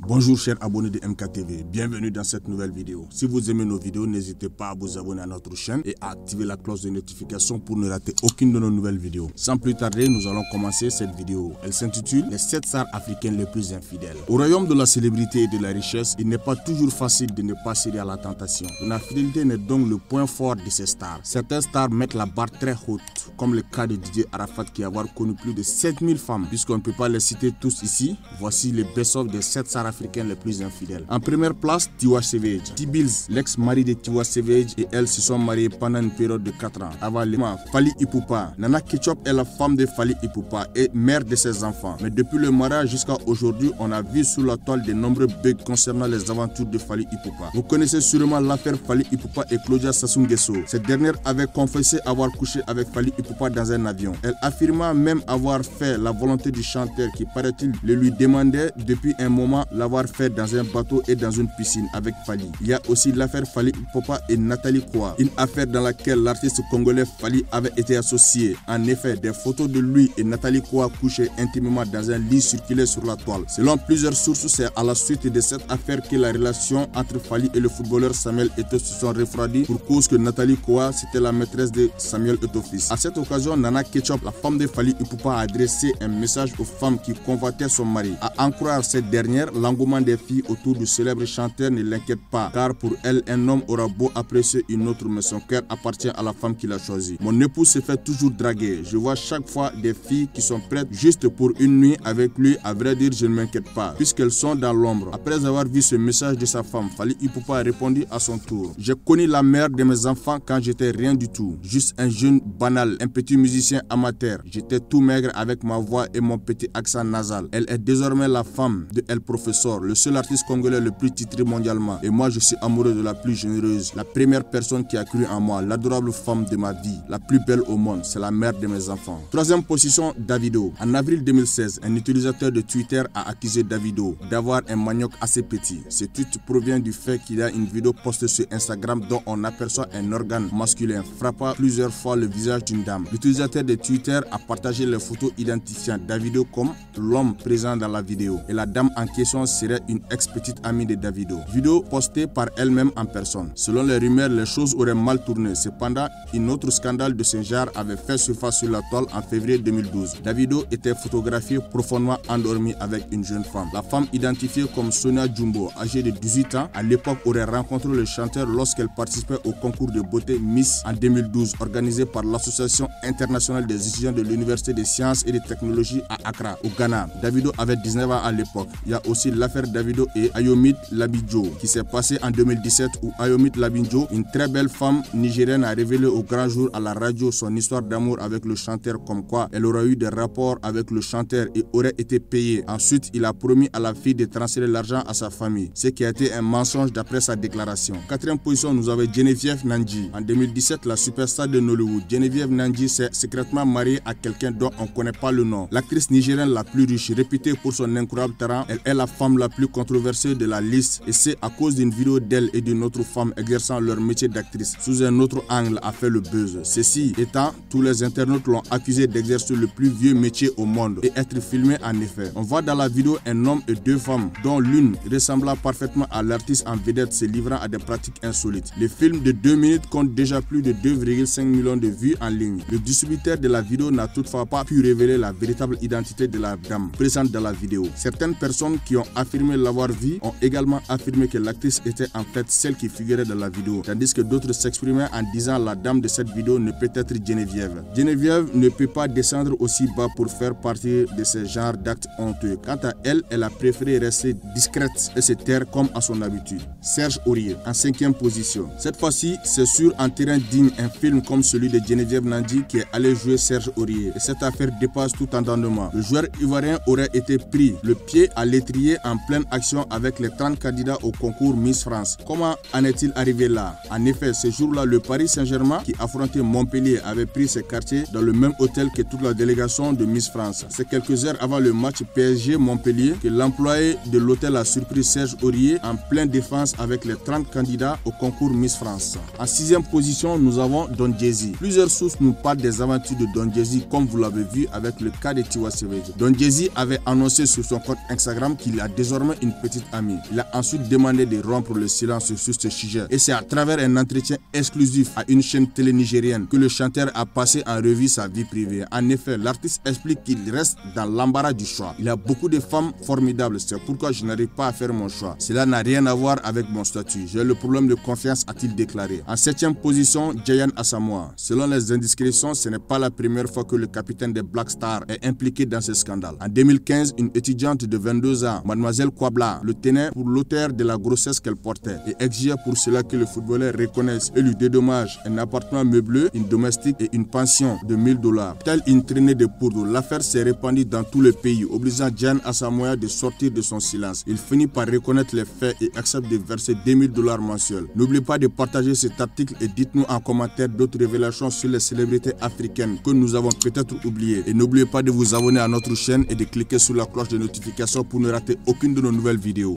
Bonjour chers abonnés de MKTV, bienvenue dans cette nouvelle vidéo. Si vous aimez nos vidéos, n'hésitez pas à vous abonner à notre chaîne et à activer la cloche de notification pour ne rater aucune de nos nouvelles vidéos. Sans plus tarder, nous allons commencer cette vidéo. Elle s'intitule Les 7 stars africaines les plus infidèles. Au royaume de la célébrité et de la richesse, il n'est pas toujours facile de ne pas céder à la tentation. L'infidélité n'est donc le point fort de ces stars. Certaines stars mettent la barre très haute, comme le cas de Didier Arafat qui a connu plus de 7000 femmes. Puisqu'on ne peut pas les citer tous ici, voici les best-of des 7 stars africaines les plus infidèles. En première place, Tiwa Savage. T-Bills, l'ex-mari de Tiwa Savage, et elle se sont mariés pendant une période de 4 ans. Avalement, Fally Ipupa. Nana Ketchup est la femme de Fally Ipupa et mère de ses enfants. Mais depuis le mariage jusqu'à aujourd'hui, on a vu sous la toile de nombreux bugs concernant les aventures de Fally Ipupa. Vous connaissez sûrement l'affaire Fally Ipupa et Claudia Sassou Nguesso. Cette dernière avait confessé avoir couché avec Fally Ipupa dans un avion. Elle affirma même avoir fait la volonté du chanteur qui, paraît-il, le lui demandait depuis un moment, l'avoir fait dans un bateau et dans une piscine avec Fally. Il y a aussi l'affaire Fally Ipupa et Nathalie Koua, une affaire dans laquelle l'artiste congolais Fally avait été associé. En effet, des photos de lui et Nathalie Koua couchés intimement dans un lit circulaient sur la toile. Selon plusieurs sources, c'est à la suite de cette affaire que la relation entre Fally et le footballeur Samuel Eto'o se sont refroidies pour cause que Nathalie Koua, c'était la maîtresse de Samuel Eto'o fils. À cette occasion, Nana Ketchup, la femme de Fally Ipupa, a adressé un message aux femmes qui convoitaient son mari. À en croire cette dernière, l'engouement des filles autour du célèbre chanteur ne l'inquiète pas, car pour elle, un homme aura beau apprécier une autre, mais son cœur appartient à la femme qu'il a choisie. Mon époux se fait toujours draguer. Je vois chaque fois des filles qui sont prêtes juste pour une nuit avec lui. À vrai dire, je ne m'inquiète pas, puisqu'elles sont dans l'ombre. Après avoir vu ce message de sa femme, Fally Ipupa a répondu à son tour. J'ai connu la mère de mes enfants quand j'étais rien du tout, juste un jeune banal, un petit musicien amateur. J'étais tout maigre avec ma voix et mon petit accent nasal. Elle est désormais la femme de El Professor, le seul artiste congolais le plus titré mondialement. Et moi, je suis amoureux de la plus généreuse, la première personne qui a cru en moi, l'adorable femme de ma vie, la plus belle au monde, c'est la mère de mes enfants. Troisième position, Davido. En avril 2016, un utilisateur de Twitter a accusé Davido d'avoir un manioc assez petit. Ce tweet provient du fait qu'il y a une vidéo postée sur Instagram dont on aperçoit un organe masculin frappant plusieurs fois le visage d'une dame. L'utilisateur de Twitter a partagé les photos identifiant Davido comme l'homme présent dans la vidéo. Et la dame en question serait une ex-petite amie de Davido. Vidéo postée par elle-même en personne. Selon les rumeurs, les choses auraient mal tourné. Cependant, un autre scandale de ce genre avait fait surface sur la toile en février 2012. Davido était photographié profondément endormi avec une jeune femme. La femme, identifiée comme Sonia Jumbo, âgée de 18 ans, à l'époque aurait rencontré le chanteur lorsqu'elle participait au concours de beauté Miss en 2012, organisé par l'Association internationale des étudiants de l'Université des sciences et des technologies à Accra, au Ghana. Davido avait 19 ans à l'époque. Il y a aussi l'affaire Davido et Ayomide Labidjo qui s'est passée en 2017 où Ayomide Labidjo, une très belle femme nigérienne, a révélé au grand jour à la radio son histoire d'amour avec le chanteur, comme quoi elle aurait eu des rapports avec le chanteur et aurait été payée. Ensuite, il a promis à la fille de transférer l'argent à sa famille, ce qui a été un mensonge d'après sa déclaration. Quatrième position, nous avons Geneviève Nandji. En 2017, la superstar de Nollywood, Geneviève Nandji, s'est secrètement mariée à quelqu'un dont on ne connaît pas le nom. L'actrice nigérienne la plus riche, réputée pour son incroyable talent, elle est la femme la plus controversée de la liste et c'est à cause d'une vidéo d'elle et d'une autre femme exerçant leur métier d'actrice sous un autre angle a fait le buzz. Ceci étant, tous les internautes l'ont accusé d'exercer le plus vieux métier au monde et être filmé en effet. On voit dans la vidéo un homme et deux femmes dont l'une ressemblant parfaitement à l'artiste en vedette se livrant à des pratiques insolites. Le film de 2 minutes compte déjà plus de 2,5 millions de vues en ligne. Le distributeur de la vidéo n'a toutefois pas pu révéler la véritable identité de la dame présente dans la vidéo. Certaines personnes qui ont affirmé l'avoir vue ont également affirmé que l'actrice était en fait celle qui figurait dans la vidéo, tandis que d'autres s'exprimaient en disant la dame de cette vidéo ne peut être Geneviève. Geneviève ne peut pas descendre aussi bas pour faire partie de ce genre d'actes honteux. Quant à elle, elle a préféré rester discrète et se taire comme à son habitude. Serge Aurier, en 5e position. Cette fois-ci, c'est sur un terrain digne, un film comme celui de Geneviève Nandji qui est allé jouer Serge Aurier. Et cette affaire dépasse tout entendement. Le joueur ivoirien aurait été pris le pied à l'étrier en pleine action avec les 30 candidats au concours Miss France. Comment en est-il arrivé là? En effet, ce jour-là, le Paris Saint-Germain qui affrontait Montpellier avait pris ses quartiers dans le même hôtel que toute la délégation de Miss France. C'est quelques heures avant le match PSG-Montpellier que l'employé de l'hôtel a surpris Serge Aurier en pleine défense avec les 30 candidats au concours Miss France. En 6e position, nous avons Don Jazzy. Plusieurs sources nous parlent des aventures de Don Jazzy comme vous l'avez vu avec le cas de Tiwa Savage. Don Jazzy avait annoncé sur son compte Instagram qu'il a désormais une petite amie. Il a ensuite demandé de rompre le silence sur ce sujet et c'est à travers un entretien exclusif à une chaîne télé nigérienne que le chanteur a passé en revue sa vie privée. En effet, l'artiste explique qu'il reste dans l'embarras du choix. Il y a beaucoup de femmes formidables, c'est pourquoi je n'arrive pas à faire mon choix. Cela n'a rien à voir avec mon statut. J'ai le problème de confiance, a-t-il déclaré. En 7e position, Jayan Asamoah. Selon les indiscrétions, ce n'est pas la première fois que le capitaine des Black Stars est impliqué dans ce scandale. En 2015, une étudiante de 22 ans, Mademoiselle Kwabla, le tenait pour l'auteur de la grossesse qu'elle portait et exigeait pour cela que le footballeur reconnaisse et lui dédommage un appartement meublé, une domestique et une pension de $1000. Telle une traînée de poudre, l'affaire s'est répandue dans tout le pays, obligeant Jayan Asamoah de sortir de son silence. Il finit par reconnaître les faits et accepte de verser $2000 mensuels. N'oubliez pas de partager cet article et dites-nous en commentaire d'autres révélations sur les célébrités africaines que nous avons peut-être oubliées. Et n'oubliez pas de vous abonner à notre chaîne et de cliquer sur la cloche de notification pour ne rater aucune de nos nouvelles vidéos.